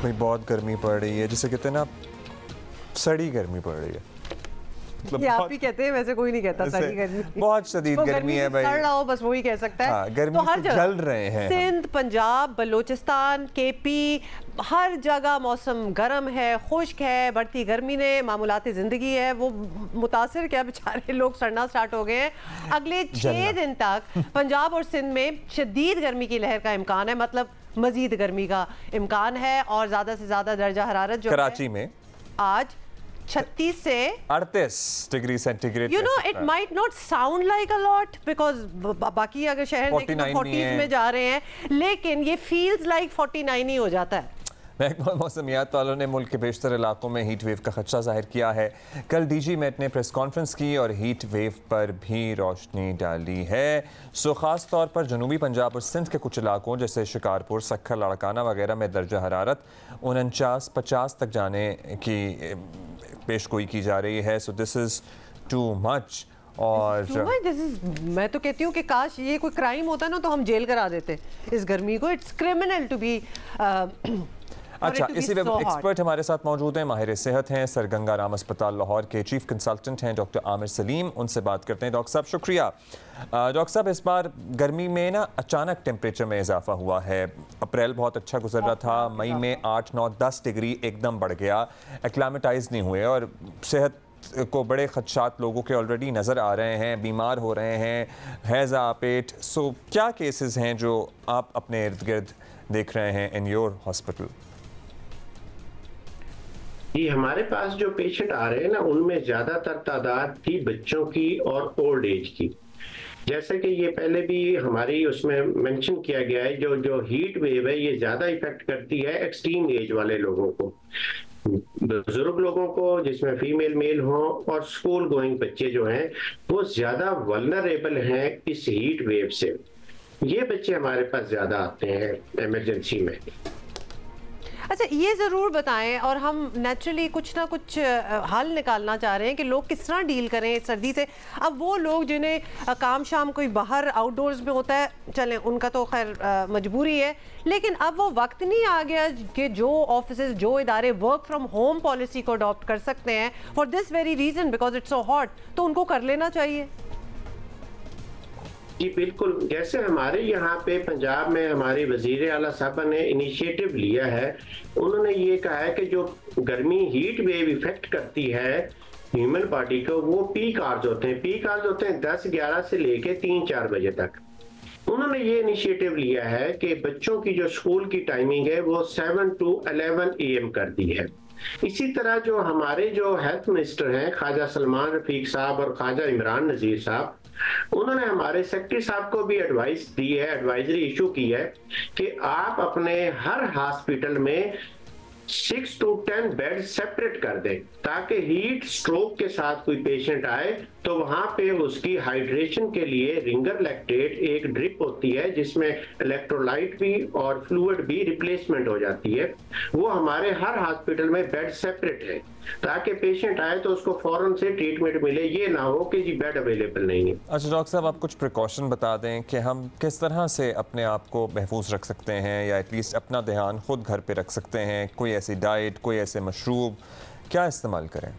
भाई बहुत गर्मी पड़ रही है, जिसे कहते हैं ना सड़ी गर्मी पड़ रही है। मतलब ये आप ही कहते हैं, वैसे कोई नहीं कहता सड़ी गर्मी। बहुत शदीद गर्मी है भाई, सड़ रहा हो बस वही कह सकता है। हाँ, गर्मी तो हर से जल रहे हैं। सिंध, पंजाब, बलूचिस्तान, केपी, हर जगह मौसम गर्म है, खुश्क है। बढ़ती गर्मी ने मामूलाती ज़िंदगी है वो मुतासिर, क्या बेचारे लोग सड़ना स्टार्ट हो गए हैं। अगले 6 दिन तक पंजाब और सिंध में शदीद गर्मी की लहर का इम्कान है, मतलब मजीद गर्मी का इम्कान है। और ज़्यादा से ज़्यादा दर्जा हरारत जो कराची में आज 36 से 38 degree centigrade. You know it might not sound like a lot because बाकी अगर शहर देखें तो 40s में जा रहे हैं, लेकिन ये फील्स लाइक 49 ही हो जाता है। महकमा मौसमियात वालों ने मुल्क के बेशतर इलाकों में हीट वेव का खदशा जाहिर किया है। कल डीजी मेट ने प्रेस कॉन्फ्रेंस की और हीट वेव पर भी रोशनी डाली है। सो ख़ास तौर पर जनूबी पंजाब और सिंध के कुछ इलाकों जैसे शिकारपुर, सक्खर, लाड़काना वगैरह में दर्जा हरारत 49-50 तक जाने की पेशगोई की जा रही है। So this is too much. और मैं तो कहती हूँ कि काश ये कोई क्राइम होता ना तो हम जेल करा देते इस गर्मी को। It's criminal to be. अच्छा, इसी वक्त एक्सपर्ट हमारे साथ मौजूद हैं, माहिर सेहत हैं, सर गंगा राम अस्पताल लाहौर के चीफ कंसल्टेंट हैं डॉक्टर आमिर सलीम। उनसे बात करते हैं। डॉक्टर साहब शुक्रिया। डॉक्टर साहब, इस बार गर्मी में ना अचानक टेम्परेचर में इजाफा हुआ है। अप्रैल बहुत अच्छा गुजर रहा था, मई में 8, 9, 10 डिग्री एकदम बढ़ गया, एक्लामेटाइज नहीं हुए और सेहत को बड़े खदशात लोगों के ऑलरेडी नज़र आ रहे हैं, बीमार हो रहे हैं, हैज़ा, पेट। सो क्या केसेस हैं जो आप अपने इर्द गिर्द देख रहे हैं इन योर हॉस्पिटल? जी, हमारे पास जो पेशेंट आ रहे हैं ना, उनमें ज्यादातर तादाद थी बच्चों की और ओल्ड एज की। जैसे कि ये पहले भी हमारी उसमें मेंशन किया गया है, जो हीट वेव है ये ज्यादा इफेक्ट करती है एक्सट्रीम एज वाले लोगों को, बुजुर्ग लोगों को जिसमें फीमेल मेल हो, और स्कूल गोइंग बच्चे जो हैं वो ज्यादा वल्नरेबल हैं इस हीट वेव से। ये बच्चे हमारे पास ज्यादा आते हैं इमरजेंसी में। अच्छा, ये ज़रूर बताएं, और हम नेचुरली कुछ ना कुछ हल निकालना चाह रहे हैं कि लोग किस तरह डील करें सर्दी से। अब वो लोग जिन्हें काम शाम कोई बाहर आउटडोर्स में होता है, चलें उनका तो खैर मजबूरी है, लेकिन अब वो वक्त नहीं आ गया कि जो ऑफिस जो इदारे वर्क फ्रॉम होम पॉलिसी को अडॉप्ट कर सकते हैं for this very reason because it's so hot, तो उनको कर लेना चाहिए। जी बिल्कुल, जैसे हमारे यहाँ पे पंजाब में हमारे वजीर आला साहब ने इनिशिएटिव लिया है। उन्होंने ये कहा है कि जो गर्मी हीट वेव इफेक्ट करती है ह्यूमन बॉडी को, वो पीक आवर्स होते हैं। पीक आवर्स होते हैं 10-11 से लेके 3-4 बजे तक। उन्होंने ये इनिशिएटिव लिया है कि बच्चों की जो स्कूल की टाइमिंग है वो 7 to 11 AM कर दी है। इसी तरह जो हमारे जो हेल्थ मिनिस्टर हैं ख्वाजा सलमान रफीक साहब और ख्वाजा इमरान नजीर साहब, उन्होंने हमारे सेक्रेटरी साहब को भी एडवाइस दी है, एडवाइजरी इशू की है कि आप अपने हर हॉस्पिटल में 6 to 10 बेड सेपरेट कर दें, ताकि हीट स्ट्रोक के साथ कोई पेशेंट आए तो वहां पे उसकी हाइड्रेशन के लिए रिंगर लैक्टेट एक ड्रिप होती है जिसमें इलेक्ट्रोलाइट भी और फ्लूइड भी रिप्लेसमेंट हो जाती है। वो हमारे हर हॉस्पिटल में बेड सेपरेट है, ताकि पेशेंट आए तो उसको फौरन से ट्रीटमेंट मिले, ये ना हो कि जी बेड अवेलेबल नहीं है। अच्छा डॉक्टर साहब, आप कुछ प्रिकॉशन बता दें कि हम किस तरह से अपने आप को महफूज रख सकते हैं, या एटलीस्ट अपना ध्यान खुद घर पे रख सकते हैं। कोई ऐसी डाइट, कोई ऐसे मशरूब क्या इस्तेमाल करें?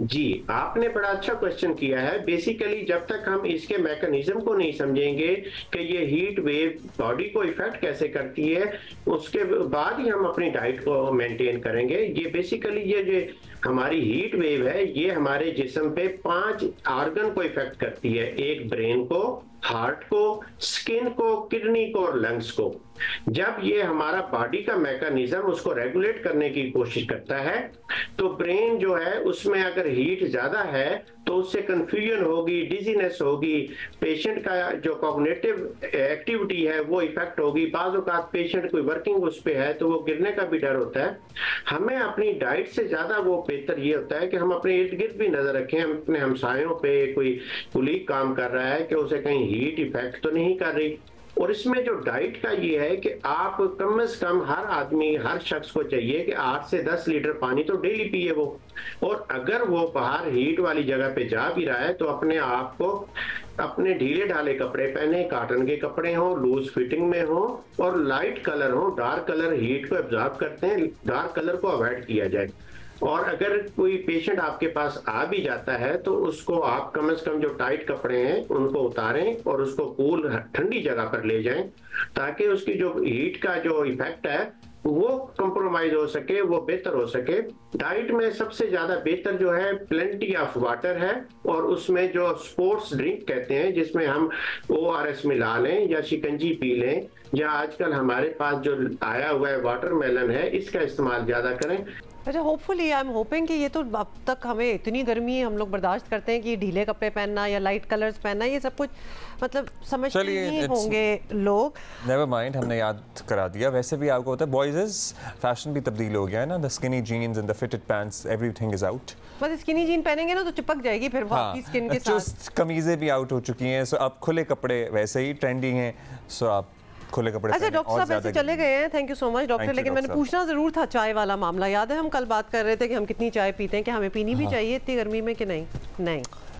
जी, आपने बड़ा अच्छा क्वेश्चन किया है। बेसिकली जब तक हम इसके मैकेनिज्म को नहीं समझेंगे कि ये हीट वेव बॉडी को इफेक्ट कैसे करती है, उसके बाद ही हम अपनी डाइट को मेंटेन करेंगे। ये बेसिकली ये जो हमारी हीट वेव है ये हमारे जिस्म पे 5 ऑर्गन को इफेक्ट करती है। एक ब्रेन को, हार्ट को, स्किन को, किडनी को और लंग्स को। जब ये हमारा बॉडी का मैकेनिज्म उसको रेगुलेट करने की कोशिश करता है तो ब्रेन जो है उसमें अगर हीट ज्यादा है तो उससे कंफ्यूजन होगी, डिजीनेस होगी, पेशेंट का जो कॉग्निटिव एक्टिविटी है वो इफेक्ट होगी। बाज़ औक़ात पेशेंट कोई वर्किंग उस पे है तो वो गिरने का भी डर होता है। हमें अपनी डाइट से ज्यादा वो बेहतर ये होता है कि हम अपने इर्द गिर्द भी नजर रखें, हम अपने हमसायों पे, कोई कुलीग काम कर रहा है कि उसे कहीं हीट इफेक्ट तो नहीं कर रही, और इसमें जो डाइट का ये है कि आप कम से कम हर आदमी, हर शख्स को चाहिए कि 8 से 10 लीटर पानी तो डेली पिए वो। और अगर वो बाहर हीट वाली जगह पे जा भी रहा है तो अपने आप को अपने ढीले ढाले कपड़े पहने, कॉटन के कपड़े हो, लूज फिटिंग में हो और लाइट कलर हो। डार्क कलर हीट को एब्जॉर्ब करते हैं, डार्क कलर को अवॉइड किया जाए। और अगर कोई पेशेंट आपके पास आ भी जाता है तो उसको आप कम से कम जो टाइट कपड़े हैं उनको उतारें और उसको कूल ठंडी जगह पर ले जाएं, ताकि उसकी जो हीट का जो इफेक्ट है वो कंप्रोमाइज हो सके, वो बेहतर हो सके। डाइट में सबसे ज्यादा बेहतर जो है प्लेंटी ऑफ वाटर है, और उसमें जो स्पोर्ट्स ड्रिंक कहते हैं जिसमें हम ORS मिला लें या शिकंजी पी लें, या आजकल हमारे पास जो आया हुआ है वाटरमेलन है, इसका इस्तेमाल ज्यादा करें। अच्छा, होपफुली आई एम होपिंग कि ये तो अब तक हमें इतनी गर्मी हम लोग बर्दाश्त करते हैं कि ढीले कपड़े पहनना या लाइट कलर्स पहनना ये सब कुछ मतलब समझते नहीं होंगे लोग। नेवर माइंड, हमने याद करा दिया। वैसे भी आपको होता है बॉयज फैशन भी तब्दील हो गया है ना, the skinny jeans and the fitted pants, everything is out. बस स्किनी जीन पहनेंगे ना तो चिपक जाएगी फिर आपकी स्किन के साथ। कमीजें भी आउट हो चुकी हैं, सो अब खुले कपड़े वैसे ही ट्रेंडिंग हैं, सो आप खुले कपड़े। अच्छा डॉक्टर साहब ऐसे चले गए हैं, thank you so much doctor. लेकिन मैंने पूछना जरूर था चाय वाला मामला। याद है हम कल बात कर रहे थे कि हम कितनी चाय पीते हैं, कि हमें पीनी भी चाहिए इतनी गर्मी में कि नहीं?